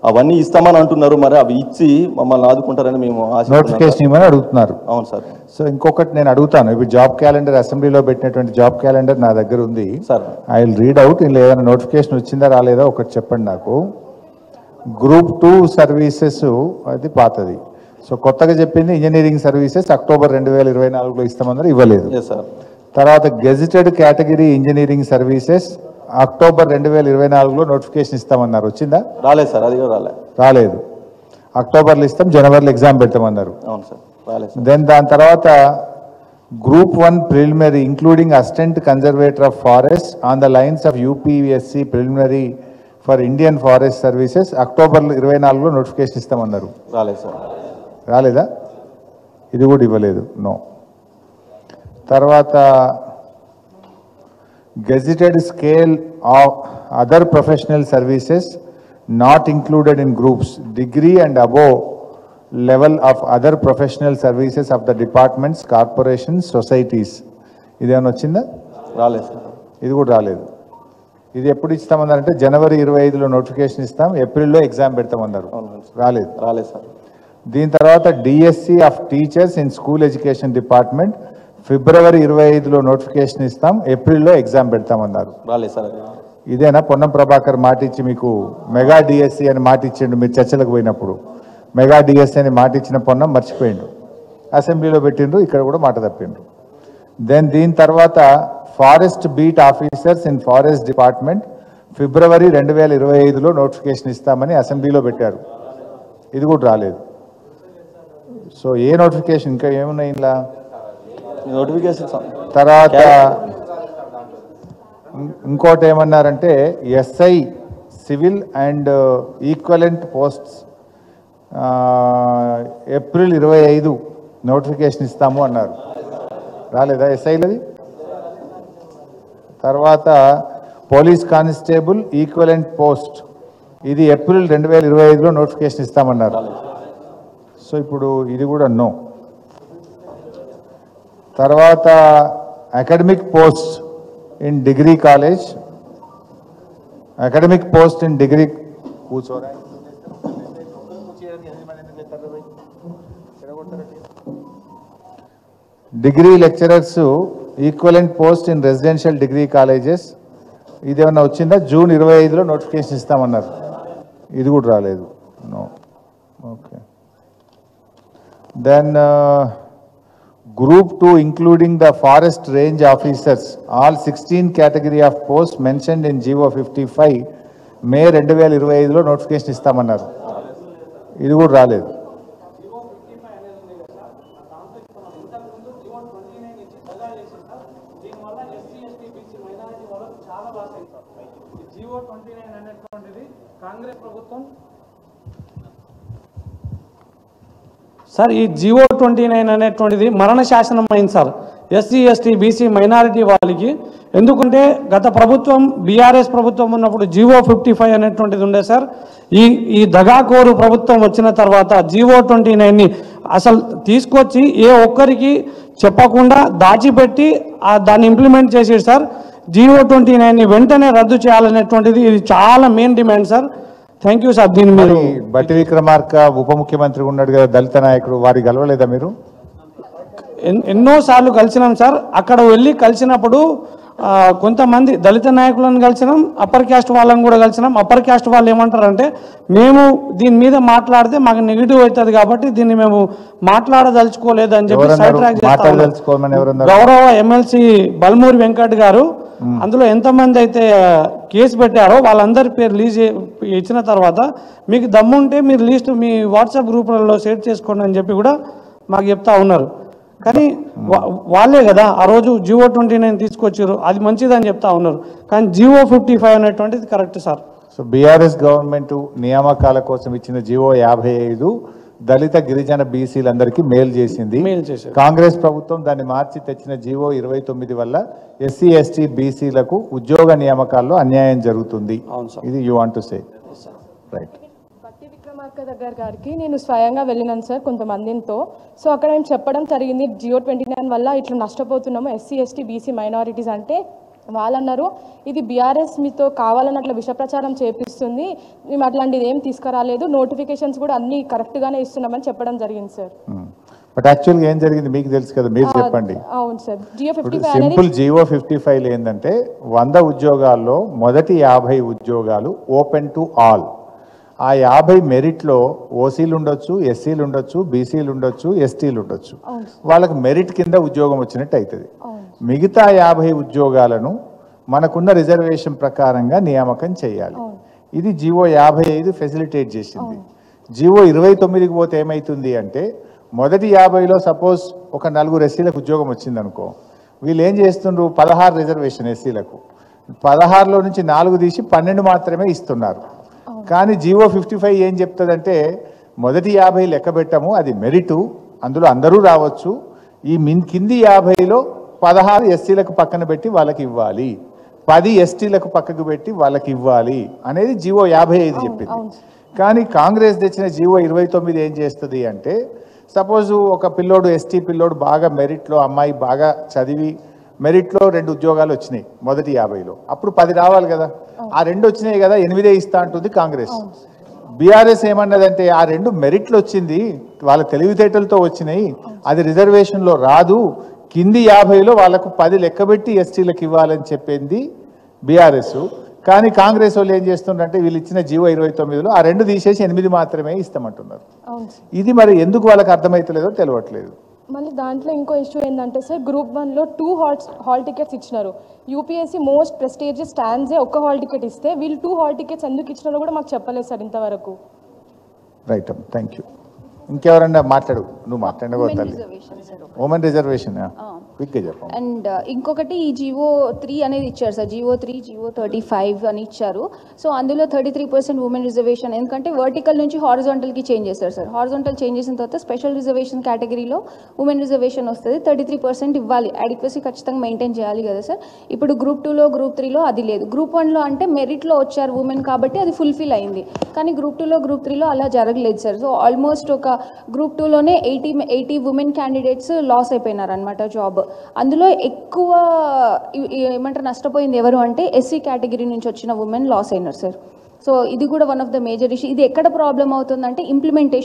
అవన్నీ ఇస్తామని అంటున్నారు, మరి అవి ఇచ్చి మమ్మల్ని ఆదుకుంటారని మేము నోటిఫికేషన్ ఇవ్వమని అడుగుతున్నారు. అవును సార్. సో ఇంకొకటి నేను అడుగుతాను, ఇప్పుడు జాబ్ క్యాలెండర్ అసెంబ్లీలో పెట్టినటువంటి జాబ్ క్యాలెండర్ నా దగ్గర ఉంది sir. I will read out. ఇందులో ఏదైనా నోటిఫికేషన్ వచ్చిందా రాలేదా ఒకటి చెప్పండి నాకు. గ్రూప్ 2 సర్వీసెస్ అది పాతది. సో కొత్తగా చెప్పింది ఇంజనీరింగ్ సర్వీసెస్ అక్టోబర్ 2024లో ఇస్తామన్నారు, ఇవ్వలేదు. తర్వాత gazetted category engineering services October 2024లో నోటిఫికేషన్ ఇస్తామన్నారు, వచ్చిందా? రాలేదు సార్, అది కూడా రాలేదు. అక్టోబర్లో ఇస్తాం, జనవరిలో ఎగ్జామ్ పెడతామన్నారు. అవును సార్, రాలేదు. దెన్ దాని తర్వాత group 1 preliminary including assistant conservator of forest on the lines of UPSC preliminary for Indian forest services October 24లో నోటిఫికేషన్ ఇస్తామన్నారు, రాలేదు సార్. రాలేదా? ఇది కూడా ఇవ్వలేదు, నో. తర్వాత gazetted scale of other professional services not included in groups degree and above level of other professional services of the departments corporations societies, ఇదేమైనా వచ్చిందా? రాలేదు సార్. ఇది కూడా రాలేదు. ఇది ఎప్పుడు ఇస్తామన్నారంటే జనవరి 25లో నోటిఫికేషన్ ఇస్తాం, ఏప్రిల్లో ఎగ్జామ్ పెడతామన్నారు, రాలేదు. రాలేదు సార్. దీని తర్వాత DSC of teachers in school education department February 25లో నోటిఫికేషన్ ఇస్తాం, ఏప్రిల్లో ఎగ్జామ్ పెడతామన్నారు, రాలేదు సార్. ఇదేనా పొన్నం ప్రభాకర్ మాట ఇచ్చి మీకు మెగా డిఎస్సి అని మాట ఇచ్చిండు మీరు చర్చలకు పోయినప్పుడు? మెగా డిఎస్సి అని మాట ఇచ్చిన పొన్నం మర్చిపోయిండు, అసెంబ్లీలో పెట్టిండ్రు, ఇక్కడ కూడా మాట తప్పిండ్రు. దెన్ దీని తర్వాత forest beat officers in forest department February 2025లో నోటిఫికేషన్ ఇస్తామని అసెంబ్లీలో పెట్టారు, ఇది కూడా రాలేదు. సో ఏ నోటిఫికేషన్ ఇంకా ఏమున్నాయి ఇలా నోటిఫికేషన్? తర్వాత ఇంకోటి ఏమన్నారంటే SI civil and equivalent posts April 25 notification ఇస్తాము అన్నారు, రాలేదా ఎస్ఐలది? తర్వాత పోలీస్ కానిస్టేబుల్ ఈక్వలెంట్ పోస్ట్ ఇది ఏప్రిల్ 2025లో నోటిఫికేషన్ ఇస్తామన్నారు, సో ఇప్పుడు ఇది కూడా నో. తర్వాత academic post in degree college, academic post in degree కూర్చోరా degree lecturers equivalent post in residential degree colleges, ఇది ఏమన్నా వచ్చిందా? జూన్ 25లో నోటిఫికేషన్ ఇస్తామన్నారు, ఇది కూడా రాలేదు, no. Okay. Then Group 2 including the forest range officers, all 16 category of posts mentioned in GO 55 May 2025లో notification ఇస్తామన్నారు, ఇది కూడా రాలేదు. సార్ ఈ GO 29 అనేటువంటిది మరణ శాసనం అయింది sir SC ST BC minority వాళ్ళకి. ఎందుకంటే గత ప్రభుత్వం బీఆర్ఎస్ ప్రభుత్వం ఉన్నప్పుడు GO 55 అనేటువంటిది ఉండే సార్. ఈ దగాకోరు ప్రభుత్వం వచ్చిన తర్వాత GO 29ని అసలు తీసుకొచ్చి ఏ ఒక్కరికి చెప్పకుండా దాచిపెట్టి దాన్ని ఇంప్లిమెంట్ చేసేది సార్. GO 29ని వెంటనే రద్దు చేయాలనేటువంటిది ఇది చాలా main demand sir. Thank you sir. దీని మీరు బట్టి విక్రమార్క ఉప ముఖ్యమంత్రి ఉన్నాడు కదా దళిత నాయకుడు, వారికి కలవలేదా మీరు? ఎన్నోసార్లు కలిసినాం సార్. అక్కడ వెళ్ళి కలిసినప్పుడు కొంతమంది దళిత నాయకులను కలిసినాం, అప్పర్ క్యాస్ట్ వాళ్ళని కూడా కలిసినాం. అప్పర్ క్యాస్ట్ వాళ్ళు ఏమంటారంటే మేము దీని మీద మాట్లాడితే మాకు నెగిటివ్ అవుతుంది కాబట్టి దీన్ని మేము మాట్లాడదలుచుకోలేదు అని చెప్పి సైడ్ ట్రాక్ చేస్తాం. గౌరవ ఎమ్మెల్సీ బల్మూరి వెంకట్ గారు అందులో ఎంతమంది అయితే కేసు పెట్టారో వాళ్ళందరి పేరు లీజ్ ఇచ్చిన తర్వాత మీకు దమ్ముంటే మీరు లిస్ట్ మీ వాట్సాప్ గ్రూపులలో షేర్ చేసుకోండి అని చెప్పి కూడా మాకు చెప్తా ఉన్నారు. కానీ వాళ్ళే కదా ఆ రోజు GO 29 తీసుకొచ్చారు, అది మంచిదని చెప్తా ఉన్నారు. కానీ GO 55 అనేటువంటిది correct sir. So BRS government నియామకాల కోసం ఇచ్చిన GO 55 దళిత గిరిజన బీసీలందరికీ మేలు చేసింది. కాంగ్రెస్ ప్రభుత్వం దాన్ని మార్చి తెచ్చిన GO 29 వల్ల ఎస్సీ ఎస్టీ బీసీలకు ఉద్యోగ నియామకాల్లో అన్యాయం జరుగుతుంది. ఇది you want to say right? బట్టి విక్రమార్క దగ్గర గారికి నేను స్వయంగా వెళ్ళినాను సార్ కొంతమందితో. సో అక్కడ మేము చెప్పడం జరిగింది GO 29 వల్ల ఇట్లా నష్టపోతున్నాము ఎస్సీ ఎస్టీ బీసీ మైనారిటీస్ అంటే వాళ్ళు అన్నారు ఇది బీఆర్ఎస్ మీతో కావాలని అట్లా విష ప్రచారం చేపిస్తుంది, మేము అట్లాంటిది ఏం తీసుకురాలేదు, నోటిఫికేషన్స్ కూడా అన్ని కరెక్ట్గానే ఇస్తున్నామని చెప్పడం జరిగింది సార్. బట్ యాక్చువల్గా ఏం జరిగింది మీకు తెలుసు కదా, మీరు చెప్పండి. అవును సార్, జియో ఇప్పుడు 55 సింపుల్ జియో 55 ఏంటంటే 100 ఉద్యోగాల్లో మొదటి 50 ఉద్యోగాలు ఓపెన్ టు ఆల్. ఆ 50 మెరిట్లో ఓసీలు ఉండొచ్చు, ఎస్సీలు ఉండొచ్చు, బీసీలు ఉండొచ్చు, ఎస్టీలు ఉండొచ్చు. వాళ్ళకి మెరిట్ కింద ఉద్యోగం వచ్చినట్టు అవుతుంది. మిగతా 50 ఉద్యోగాలను మనకున్న రిజర్వేషన్ ప్రకారంగా నియామకం చేయాలి. ఇది జివో 55 ఫెసిలిటేట్ చేసింది. జివో 29కి పోతే ఏమవుతుంది అంటే మొదటి 50లో సపోజ్ ఒక 4 ఎస్సీలకు ఉద్యోగం వచ్చింది అనుకో, వీళ్ళు ఏం చేస్తుండ్రు 16 రిజర్వేషన్ ఎస్సీలకు, 16లో నుంచి 4 తీసి 12 మాత్రమే ఇస్తున్నారు. కానీ జివో 55 ఏం చెప్తుందంటే మొదటి 50 లెక్క పెట్టము, అది మెరిటు, అందులో అందరూ రావచ్చు, ఈ కింది 50లో 16 ఎస్సీలకు పక్కన పెట్టి వాళ్ళకి ఇవ్వాలి, 10 ఎస్టీలకు పక్కకు పెట్టి వాళ్ళకి ఇవ్వాలి అనేది జివో 55 చెప్పింది. కానీ కాంగ్రెస్ తెచ్చిన జివో 29 ఏం చేస్తుంది అంటే సపోజు ఒక పిల్లోడు ఎస్టీ పిల్లోడు బాగా మెరిట్లో, అమ్మాయి బాగా చదివి మెరిట్లో 2 ఉద్యోగాలు వచ్చినాయి మొదటి 50లో, అప్పుడు 10 రావాలి కదా, ఆ 2 వచ్చినాయి కదా 8 ఇస్తా అంటుంది కాంగ్రెస్. బీఆర్ఎస్ ఏమన్నదంటే ఆ 2 మెరిట్లు వచ్చింది, వాళ్ళ తెలివితేటలతో వచ్చినాయి, అది రిజర్వేషన్లో రాదు, కింది 50లో వాళ్ళకు 10 లెక్కబెట్టి ఎస్టీలకు ఇవ్వాలని చెప్పింది బీఆర్ఎస్. కానీ కాంగ్రెస్ వాళ్ళు ఏం చేస్తుండ్రంటే వీళ్ళు ఇచ్చిన జివో 29లో ఆ 2 తీసేసి 8 మాత్రమే ఇస్తామంటున్నారు. ఇది మరి ఎందుకు వాళ్ళకి అర్థమవుతలేదో తెలియట్లేదు. మళ్ళీ దాంట్లో ఇంకో ఇష్యూ ఏంటంటే సార్, గ్రూప్ 1లో 2 హాల్ టికెట్స్ ఇచ్చినారు. యూపీఎస్సీ మోస్ట్ ప్రెస్టీజియస్ స్టాండ్సే ఒక్క హాల్ టికెట్ ఇస్తే వీళ్ళు 2 హాల్ టికెట్స్ ఎందుకు ఇచ్చినారో కూడా మాకు చెప్పలేదు సార్ ఇంతవరకు. Right, thank you. ఇంకెవరన్నా మాట్లాడు, నువ్వు మాట్లాడగలుగుతావు. ఉమెన్ రిజర్వేషన్ క్విక్గా చెప్పు. అండ్ ఇంకొకటి ఈ జివో 3 అనేది ఇచ్చారు సార్, జివో 3 జివో 35 అని ఇచ్చారు. సో అందులో 33% ఉమెన్ రిజర్వేషన్, ఎందుకంటే వర్టికల్ నుంచి హారిజాంటల్కి చేంజ్ చేశారు సార్. హారిజాంటల్ చేంజ్ చేసిన తర్వాత స్పెషల్ రిజర్వేషన్ కేటగిరీలో ఉమెన్ రిజర్వేషన్ వస్తుంది, 33% ఇవ్వాలి, అడిక్వసీ ఖచ్చితంగా మెయింటైన్ చేయాలి కదా సార్. ఇప్పుడు గ్రూప్ 2లో గ్రూప్ 3లో అది లేదు. గ్రూప్ 1లో అంటే మెరిట్లో వచ్చారు ఉమెన్ కాబట్టి అది ఫుల్ఫిల్ అయింది, కానీ గ్రూప్ 2లో గ్రూప్ 3లో అలా జరగలేదు సార్. సో ఆల్మోస్ట్ ఒక గ్రూప్ 2లోనే 80 ఉమెన్ క్యాండిడేట్స్ లాస్ అయిపోయినారు అనమాట జాబ్. అందులో ఎక్కువ ఏమంటారు నష్టపోయింది ఎవరు అంటే ఎస్సీ కేటగిరీ నుంచి వచ్చిన ఉమెన్ లాస్ అయినారు సార్. సో ఇది కూడా one of the major issue. ఇది ఎక్కడ ప్రాబ్లం అవుతుందంటే ఇంప్లిమెంటేషన్